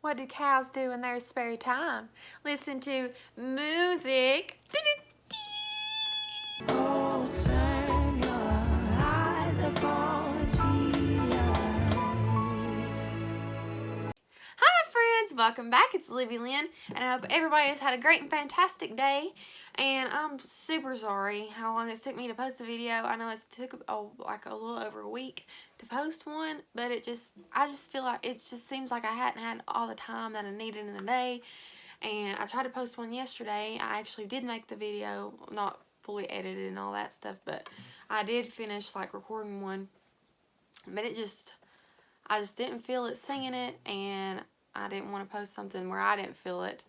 What do cows do in their spare time? Listen to music. Oh, turn your eyes upon Jesus. Hi friends, welcome back. It's Livy Lynn, and I hope everybody has had a great and fantastic day. And I'm super sorry how long it took me to post a video. I know it took like a little over a week to post one, but I just feel like it just seems like I hadn't had all the time that I needed in the day. And I tried to post one yesterday. I actually did make the video, not fully edited and all that stuff, but I did finish like recording one. But I just didn't feel it singing it, and I didn't want to post something where I didn't feel it,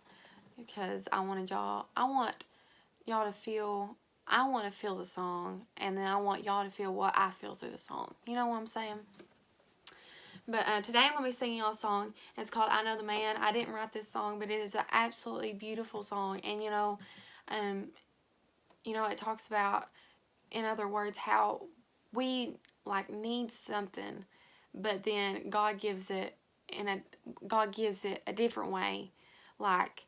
because I want y'all to feel, I want to feel the song, and then I want y'all to feel what I feel through the song. You know what I'm saying? But today I'm going to be singing y'all a song. It's called I Know the Man. I didn't write this song, but it is an absolutely beautiful song. And it talks about, in other words, how we like need something, but then God gives it a different way. Like,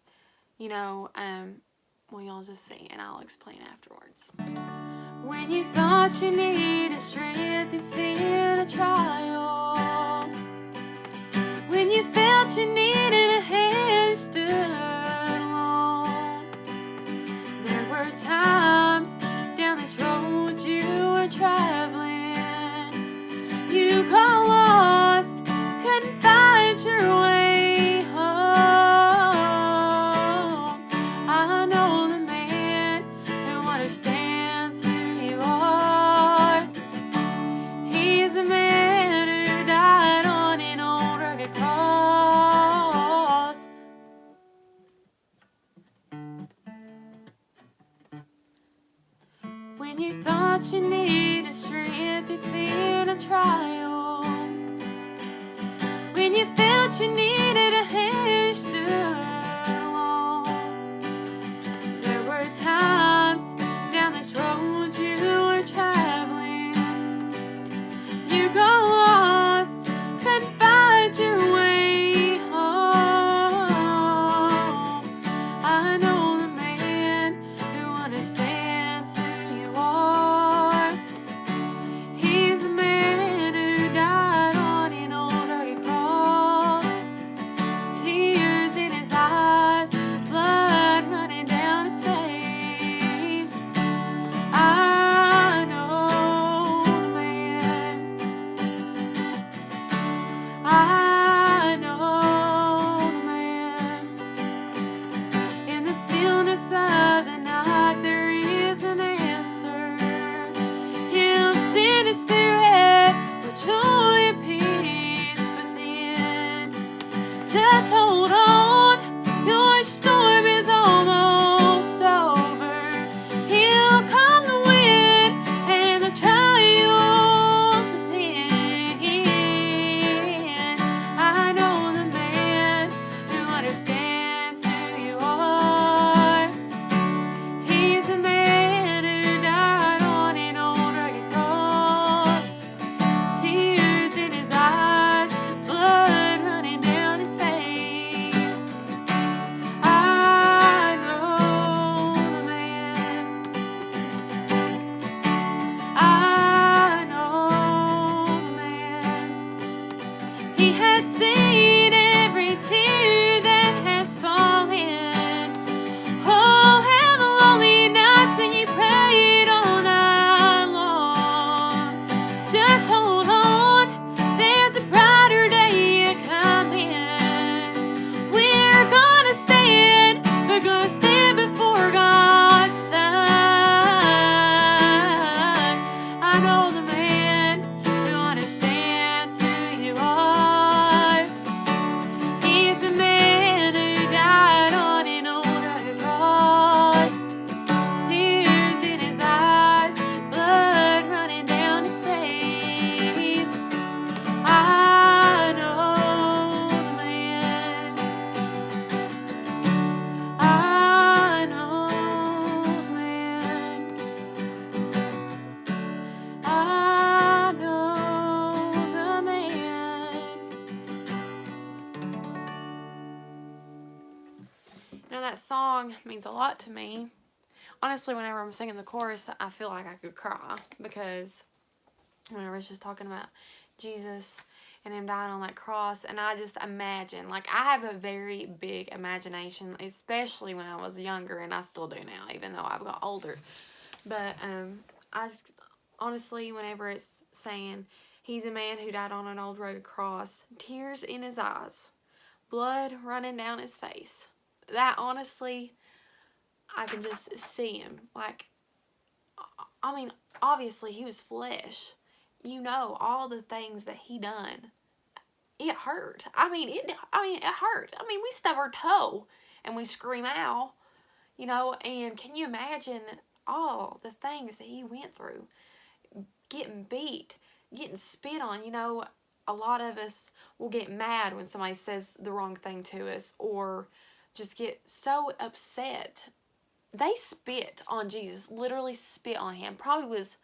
well, y'all just see, and I'll explain afterwards. When you thought you needed strength, it's in a trial. When you felt you needed a hand, stood alone. There were times down this road you were traveling. You got lost, couldn't find your way home. I know the man who understands who you are. He's a man who died on an old rugged cross. When you thought you needed strength, it's in a trial. When you felt you needed a hand, stood alone. There were times down this road you were traveling. You got lost, couldn't find your way home. I know the man who understands who you are. He's the man who died on an old rugged cross. Tears in his eyes, blood running down his face. I know the man. I know the man. In the stillness of the night, there is an answer. He'll send his spirit with joy and peace within. Just hold on, your storm is almost over. He'll calm the wind and the trials within. I know the man who understands who you are. He's the man who died on an old rugged cross. Tears in his eyes, blood running down his face. that song means a lot to me. Honestly, whenever I'm singing the chorus, I feel like I could cry because whenever it's just talking about Jesus and him dying on that cross, and I just imagine, like, I have a very big imagination, especially when I was younger, and I still do now, even though I've got older. But I just, honestly, whenever it's saying he's a man who died on an old rugged cross, tears in his eyes, blood running down his face, that honestly, I can just see him. Like, I mean, obviously he was flesh. You know, all the things that he done. It hurt. I mean, it hurt. I mean, we stub our toe and we scream out, you know, and can you imagine all the things that he went through? Getting beat, getting spit on, you know, a lot of us will get mad when somebody says the wrong thing to us or just get so upset. They spit on Jesus, literally spit on him. Probably was,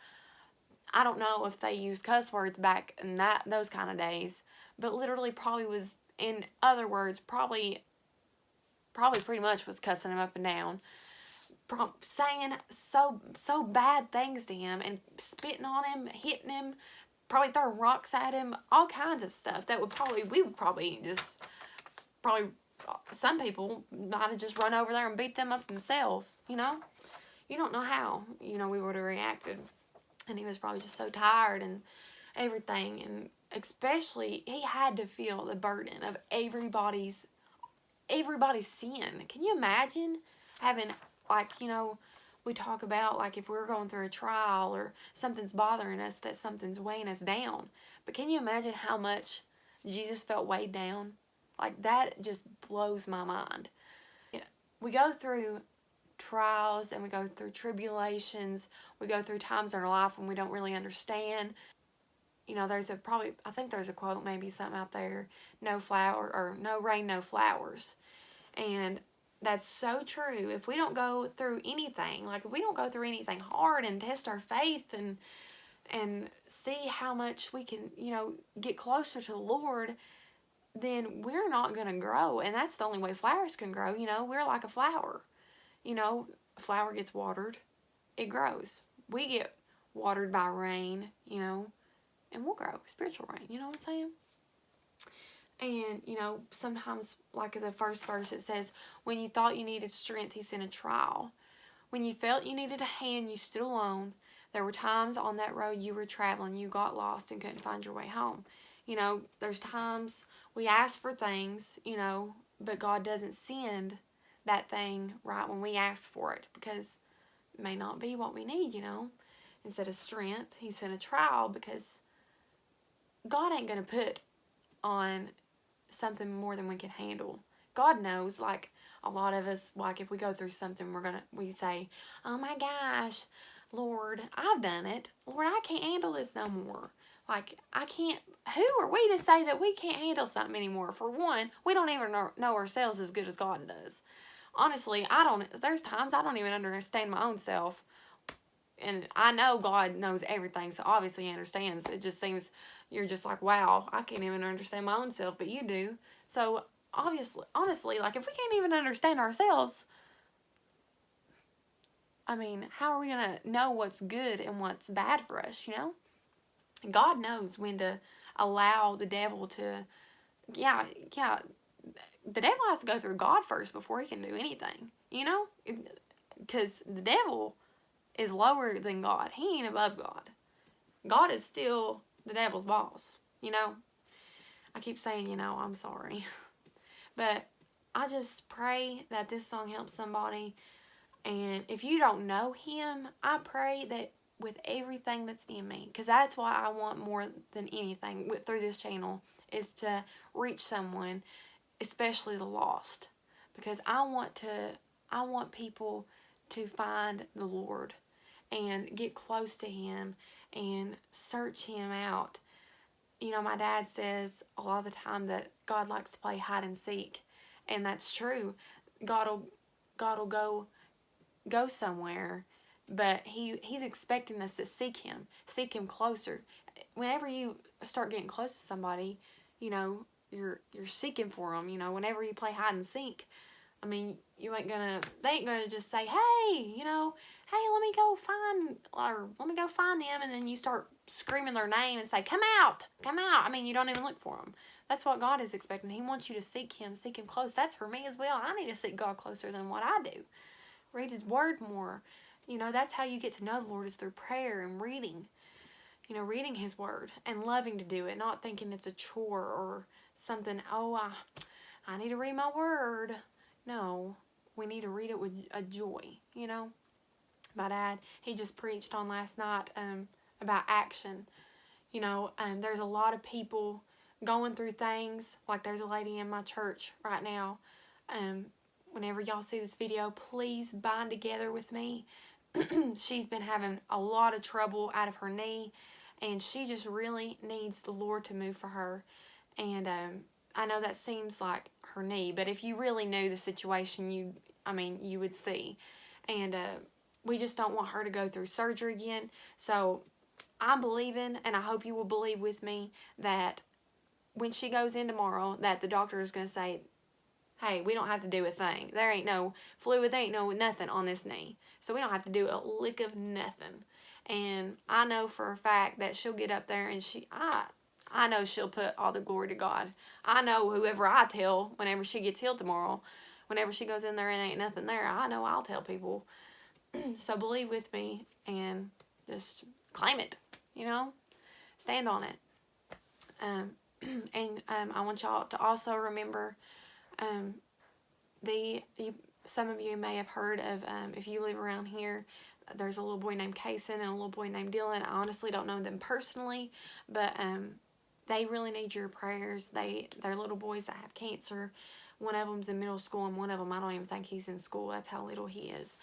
I don't know if they used cuss words back in those kind of days, but literally probably was, in other words, probably pretty much was cussing him up and down, saying so bad things to him and spitting on him, hitting him, probably throwing rocks at him, all kinds of stuff that we would probably just some people might have just run over there and beat them up themselves, you know? You don't know how, you know, we would have reacted. And he was probably just so tired and everything. And especially, he had to feel the burden of everybody's sin. Can you imagine having, like, you know, we talk about, like, if we're going through a trial or something's bothering us, that something's weighing us down. But can you imagine how much Jesus felt weighed down? Like, that just blows my mind. We go through trials and we go through tribulations. We go through times in our life when we don't really understand. You know, I think there's a quote, maybe something out there, no rain, no flowers. And that's so true. If we don't go through anything, like if we don't go through anything hard and test our faith and see how much we can, you know, get closer to the Lord, then we're not going to grow. And that's the only way flowers can grow. You know, we're like a flower. You know, a flower gets watered, it grows. We get watered by rain, you know, and we'll grow. Spiritual rain, you know what I'm saying? And, you know, sometimes, like the first verse, it says, when you thought you needed strength, he sent a trial. When you felt you needed a hand, you stood alone. There were times on that road you were traveling, you got lost and couldn't find your way home. You know, there's times we ask for things, you know, but God doesn't send that thing right when we ask for it because it may not be what we need, you know. Instead of strength, he sent a trial because God ain't going to put on something more than we can handle. God knows, like, a lot of us, like, if we go through something, we say, oh my gosh, Lord, I've done it. Lord, I can't handle this no more. Like, I can't, who are we to say that we can't handle something anymore? For one, we don't even know ourselves as good as God does. Honestly, there's times I don't even understand my own self. And I know God knows everything, so obviously he understands. It just seems, you're just like, wow, I can't even understand my own self, but you do. So, honestly, like, if we can't even understand ourselves, I mean, how are we going to know what's good and what's bad for us, you know? God knows when to allow the devil to, the devil has to go through God first before he can do anything, you know? Because the devil is lower than God. He ain't above God. God is still the devil's boss, you know? I keep saying, you know, I'm sorry. But I just pray that this song helps somebody. And if you don't know him, I pray that with everything that's in me, because that's what I want more than anything through this channel, is to reach someone, especially the lost. Because I want people to find the Lord and get close to him and search him out. You know, my dad says a lot of the time that God likes to play hide and seek, and that's true. God will go somewhere, but he's expecting us to seek him closer. Whenever you start getting close to somebody, you know, you're seeking for them. You know, whenever you play hide and seek, I mean, they ain't gonna just say, hey, hey, let me go find them, and then you start screaming their name and say, come out. I mean, you don't even look for them. That's what God is expecting. He wants you to seek Him close. That's for me as well. I need to seek God closer than what I do. Read His Word more. That's how you get to know the Lord, is through prayer and reading. Reading His Word and loving to do it, not thinking it's a chore or something, I need to read my Word. No, we need to read it with a joy, My dad, he just preached on last night about action. There's a lot of people going through things. Like, there's a lady in my church right now. Whenever y'all see this video, please bind together with me. She's been having a lot of trouble out of her knee, and she just really needs the Lord to move for her. And I know that seems like her knee, but if you really knew the situation, you would see. And we just don't want her to go through surgery again. So I'm believing, and I hope you will believe with me, that when she goes in tomorrow, that the doctor is going to say, hey, we don't have to do a thing. There ain't no fluid, there ain't no nothing on this knee. So we don't have to do a lick of nothing. And I know for a fact that she'll get up there and I know she'll put all the glory to God. I know whoever I tell whenever she gets healed tomorrow, whenever she goes in there and ain't nothing there, I know I'll tell people. So believe with me and just claim it, stand on it. I want y'all to also remember, some of you may have heard of, if you live around here, there's a little boy named Kason and a little boy named Dylan. I honestly don't know them personally, but they really need your prayers. They're little boys that have cancer. One of them's in middle school, and one of them, I don't even think he's in school. That's how little he is.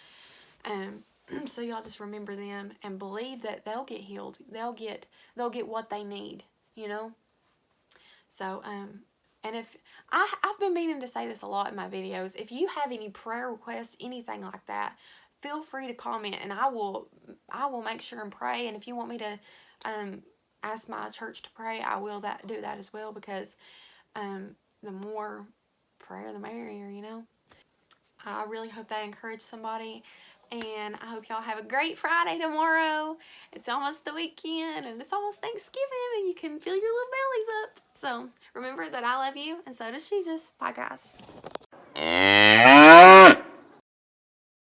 So y'all just remember them and believe that they'll get healed. They'll get what they need, So, and if I've been meaning to say this a lot in my videos, if you have any prayer requests, anything like that, feel free to comment, and I will make sure and pray. And if you want me to ask my church to pray, I will do that as well, because the more prayer, the merrier, I really hope that encouraged somebody, and I hope y'all have a great Friday tomorrow. It's almost the weekend, and it's almost Thanksgiving, and you can fill your little bellies up. So remember that I love you, and so does Jesus. Bye, guys.